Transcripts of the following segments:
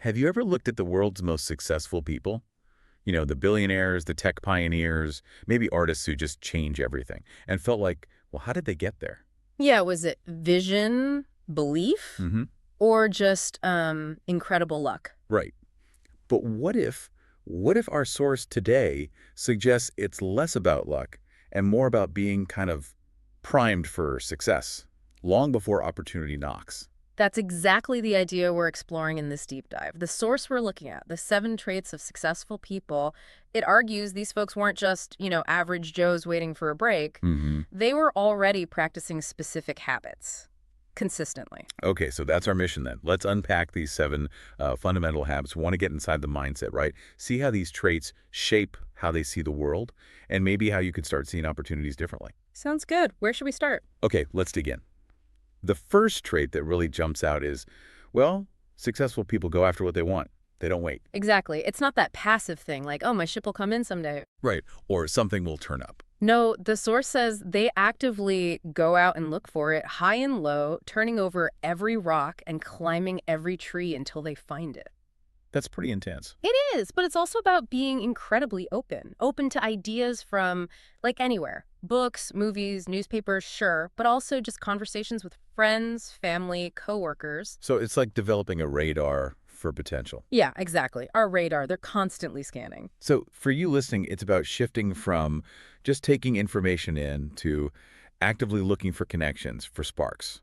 Have you ever looked at the world's most successful people? You know, the billionaires, the tech pioneers, maybe artists who just change everything, and felt like, well, how did they get there? Yeah, was it vision, belief, Mm-hmm. or just incredible luck? Right. But what if our source today suggests it's less about luck and more about being kind of primed for success long before opportunity knocks? That's exactly the idea we're exploring in this deep dive. The source we're looking at, the 7 traits of successful people, it argues these folks weren't just, average Joes waiting for a break. Mm-hmm. They were already practicing specific habits consistently. Okay, so that's our mission then. Let's unpack these 7 fundamental habits. We want to get inside the mindset, right? See how these traits shape how they see the world and maybe how you could start seeing opportunities differently. Sounds good. Where should we start? Okay, let's dig in. The first trait that really jumps out is, well, successful people go after what they want. They don't wait. Exactly. It's not that passive thing like, oh, my ship will come in someday. Right. Or something will turn up. No, the source says they actively go out and look for it, high and low, turning over every rock and climbing every tree until they find it. That's pretty intense. It is, but it's also about being incredibly open to ideas from, like, anywhere. Books, movies, newspapers, sure, but also just conversations with friends, family, coworkers. So it's like developing a radar for potential. Yeah, exactly. Our radar, they're constantly scanning. So for you listening, it's about shifting from just taking information in to actively looking for connections, for sparks.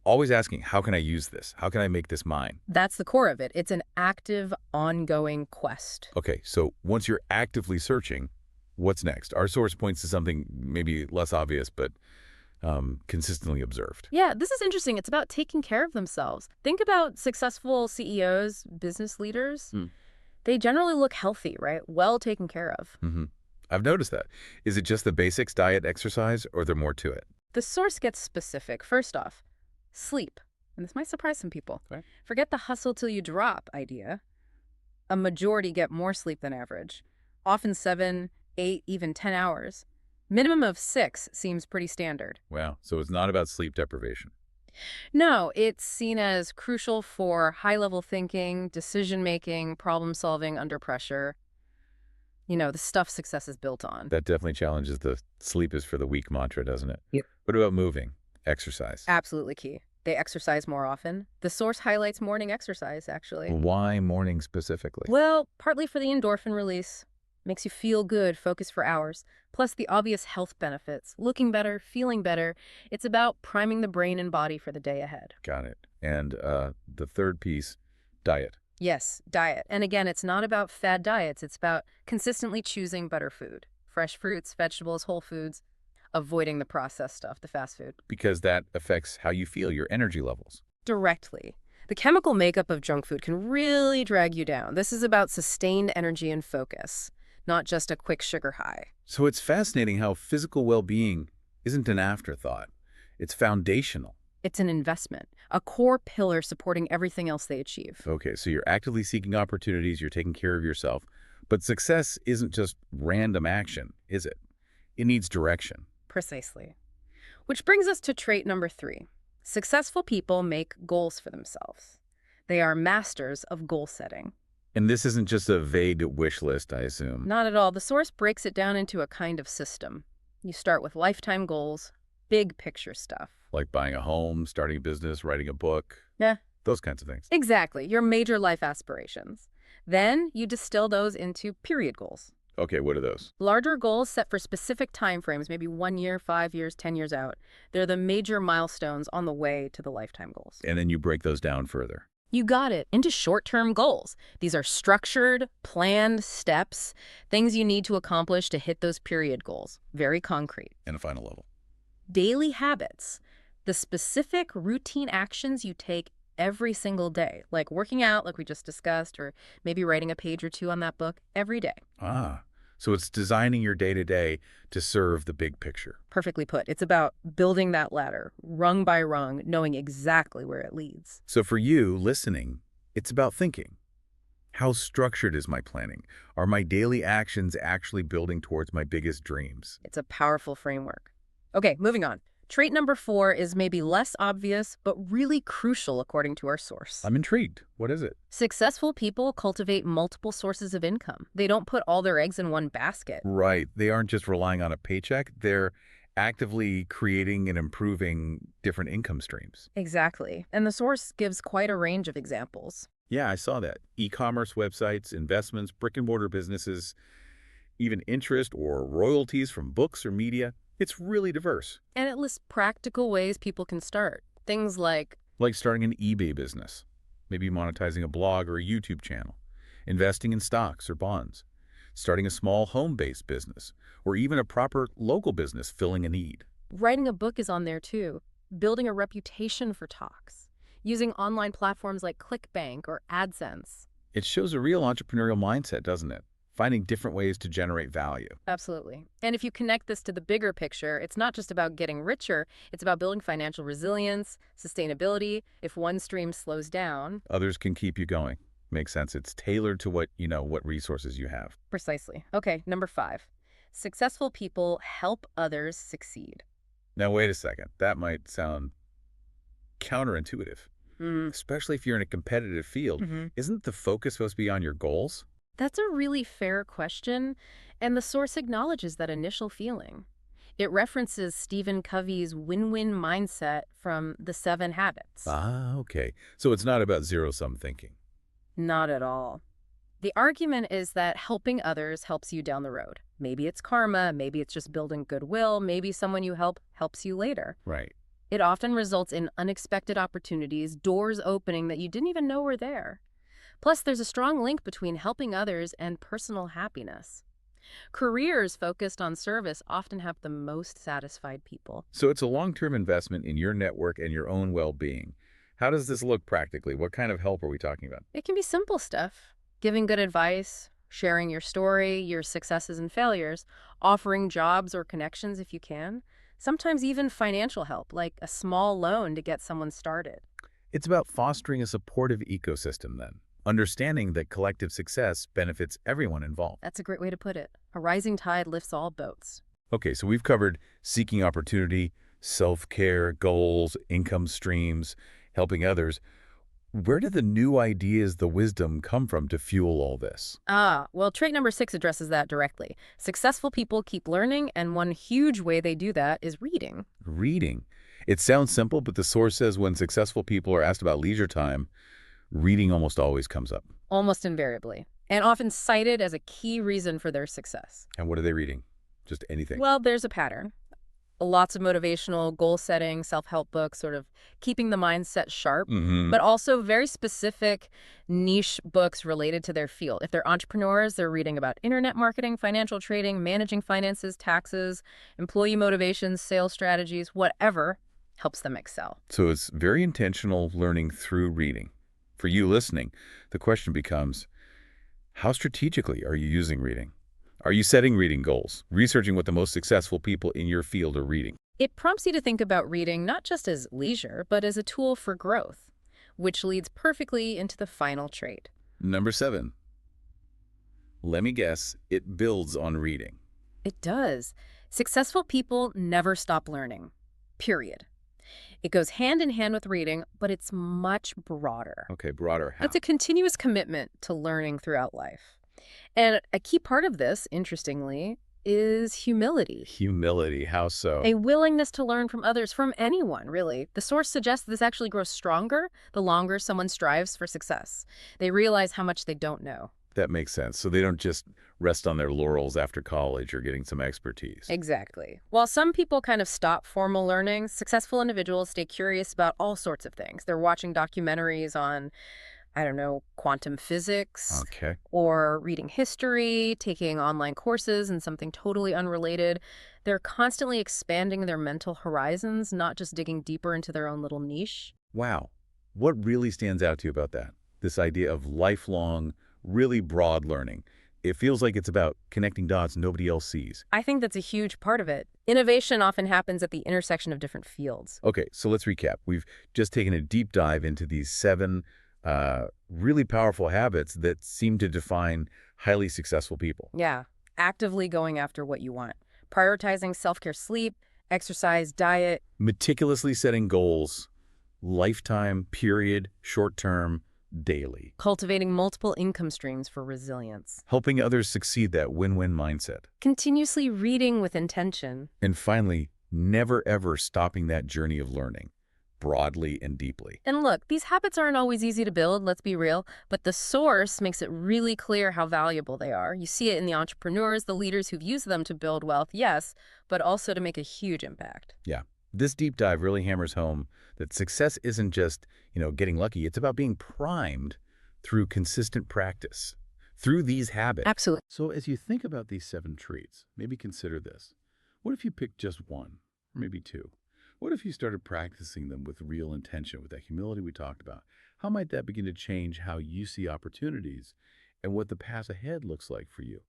Always asking, how can I use this? How can I make this mine? That's the core of it. It's an active, ongoing quest. Okay, so once you're actively searching, what's next? Our source points to something maybe less obvious, but consistently observed. Yeah, this is interesting. It's about taking care of themselves. Think about successful CEOs, business leaders. Hmm. They generally look healthy, right? Well taken care of. Mm-hmm. I've noticed that. Is it just the basics, diet, exercise, or there more to it? The source gets specific. First off, sleep. And this might surprise some people. Okay. Forget the hustle till you drop idea. A majority get more sleep than average. Often 7, 8, even 10 hours. Minimum of 6 seems pretty standard. Wow, so it's not about sleep deprivation. No, it's seen as crucial for high-level thinking, decision-making, problem-solving under pressure. The stuff success is built on. That definitely challenges the sleep is for the weak mantra, doesn't it? Yep. What about moving? Exercise. Absolutely key. They exercise more often. The source highlights morning exercise, actually. Why morning specifically? Well, partly for the endorphin release. Makes you feel good, focus for hours. Plus the obvious health benefits. Looking better, feeling better. It's about priming the brain and body for the day ahead. Got it. And the third piece, diet. Yes, diet. And again, it's not about fad diets. It's about consistently choosing better food. Fresh fruits, vegetables, whole foods. Avoiding the processed stuff, the fast food. Because that affects how you feel, your energy levels. Directly. The chemical makeup of junk food can really drag you down. This is about sustained energy and focus, not just a quick sugar high. So it's fascinating how physical well-being isn't an afterthought. It's foundational. It's an investment, a core pillar supporting everything else they achieve. Okay, so you're actively seeking opportunities, you're taking care of yourself. But success isn't just random action, is it? It needs direction. Precisely. Which brings us to trait number 3. Successful people make goals for themselves. They are masters of goal setting. And this isn't just a vague wish list, I assume. Not at all. The source breaks it down into a kind of system. You start with lifetime goals, big picture stuff. Like buying a home, starting a business, writing a book. Yeah. Those kinds of things. Exactly. Your major life aspirations. Then you distill those into period goals. Okay, what are those? Larger goals set for specific time frames, maybe 1 year, 5 years, 10 years out. They're the major milestones on the way to the lifetime goals. And then you break those down further. You got it. Into short-term goals. These are structured, planned steps, things you need to accomplish to hit those period goals. Very concrete. And a final level. Daily habits. The specific routine actions you take every single day, like working out, like we just discussed, or maybe writing a page or 2 on that book every day. Ah, so it's designing your day-to-day to serve the big picture. Perfectly put. It's about building that ladder, rung by rung, knowing exactly where it leads. So for you, listening, it's about thinking. How structured is my planning? Are my daily actions actually building towards my biggest dreams? It's a powerful framework. Okay, moving on. Trait number 4 is maybe less obvious, but really crucial according to our source. I'm intrigued. What is it? Successful people cultivate multiple sources of income. They don't put all their eggs in one basket. Right. They aren't just relying on a paycheck. They're actively creating and improving different income streams. Exactly. And the source gives quite a range of examples. Yeah, I saw that. E-commerce websites, investments, brick-and-mortar businesses, even interest or royalties from books or media. It's really diverse. And it lists practical ways people can start. Things like, Like starting an eBay business, maybe monetizing a blog or a YouTube channel, investing in stocks or bonds, starting a small home-based business, or even a proper local business filling a need. writing a book is on there too, building a reputation for talks, using online platforms like ClickBank or AdSense. It shows a real entrepreneurial mindset, doesn't it? Finding different ways to generate value. Absolutely. And if you connect this to the bigger picture, it's not just about getting richer, it's about building financial resilience, sustainability. If one stream slows down, Others can keep you going. Makes sense. It's tailored to what resources you have. precisely. Okay, number 5. Successful people help others succeed. Now, wait a second. That might sound counterintuitive, Mm. especially if you're in a competitive field. hmm Isn't the focus supposed to be on your goals? That's a really fair question, and the source acknowledges that initial feeling. It references Stephen Covey's win-win mindset from The 7 Habits. Ah, okay. So it's not about zero-sum thinking. Not at all. The argument is that helping others helps you down the road. Maybe it's karma, maybe it's just building goodwill, maybe someone you help helps you later. Right. It often results in unexpected opportunities, doors opening that you didn't even know were there. Plus, there's a strong link between helping others and personal happiness. Careers focused on service often have the most satisfied people. So it's a long-term investment in your network and your own well-being. How does this look practically? What kind of help are we talking about? It can be simple stuff: giving good advice, sharing your story, your successes and failures, offering jobs or connections if you can. Sometimes even financial help, like a small loan to get someone started. It's about fostering a supportive ecosystem then, understanding that collective success benefits everyone involved. That's a great way to put it. A rising tide lifts all boats. Okay, so we've covered seeking opportunity, self-care, goals, income streams, helping others. Where do the new ideas, the wisdom come from to fuel all this? Well, trait number 6 addresses that directly. Successful people keep learning, and one huge way they do that is reading. Reading. It sounds simple, but the source says when successful people are asked about leisure time, reading almost always comes up. Almost invariably, and often cited as a key reason for their success. And what are they reading? Just anything. Well, there's a pattern. Lots of motivational, goal-setting, self-help books, sort of keeping the mindset sharp, Mm-hmm. but also very specific niche books related to their field. If they're entrepreneurs, they're reading about internet marketing, financial trading, managing finances, taxes, employee motivations, sales strategies, whatever helps them excel. So it's very intentional learning through reading. For you listening, the question becomes, how strategically are you using reading? Are you setting reading goals, researching what the most successful people in your field are reading? It prompts you to think about reading not just as leisure, but as a tool for growth, which leads perfectly into the final trait. Number 7. Let me guess, it builds on reading. It does. Successful people never stop learning, period. It goes hand in hand with reading, but it's much broader. Okay, broader how? It's a continuous commitment to learning throughout life. And a key part of this, interestingly, is humility. Humility, how so? A willingness to learn from others, from anyone, really. The source suggests this actually grows stronger the longer someone strives for success. They realize how much they don't know. That makes sense. So they don't just rest on their laurels after college or getting some expertise. Exactly. While some people kind of stop formal learning, successful individuals stay curious about all sorts of things. They're watching documentaries on, I don't know, quantum physics, Okay. or reading history, taking online courses in something totally unrelated. They're constantly expanding their mental horizons, not just digging deeper into their own little niche. Wow. What really stands out to you about that? This idea of lifelong, really broad learning. It feels like it's about connecting dots nobody else sees. I think that's a huge part of it. Innovation often happens at the intersection of different fields. Okay, so let's recap. We've just taken a deep dive into these 7 really powerful habits that seem to define highly successful people. Yeah, actively going after what you want. Prioritizing self-care, sleep, Exercise, diet. Meticulously setting goals, lifetime, period, short-term, daily. Cultivating multiple income streams for resilience. Helping others succeed, that win-win mindset. Continuously reading with intention. And finally, never ever stopping that journey of learning, broadly and deeply. And look, these habits aren't always easy to build, let's be real, but the source makes it really clear how valuable they are. You see it in the entrepreneurs, the leaders who've used them to build wealth, yes, but also to make a huge impact. Yeah. This deep dive really hammers home that success isn't just, getting lucky. It's about being primed through consistent practice, through these habits. Absolutely. So as you think about these 7 traits, maybe consider this. What if you picked just one, or maybe 2? What if you started practicing them with real intention, with that humility we talked about? How might that begin to change how you see opportunities and what the path ahead looks like for you?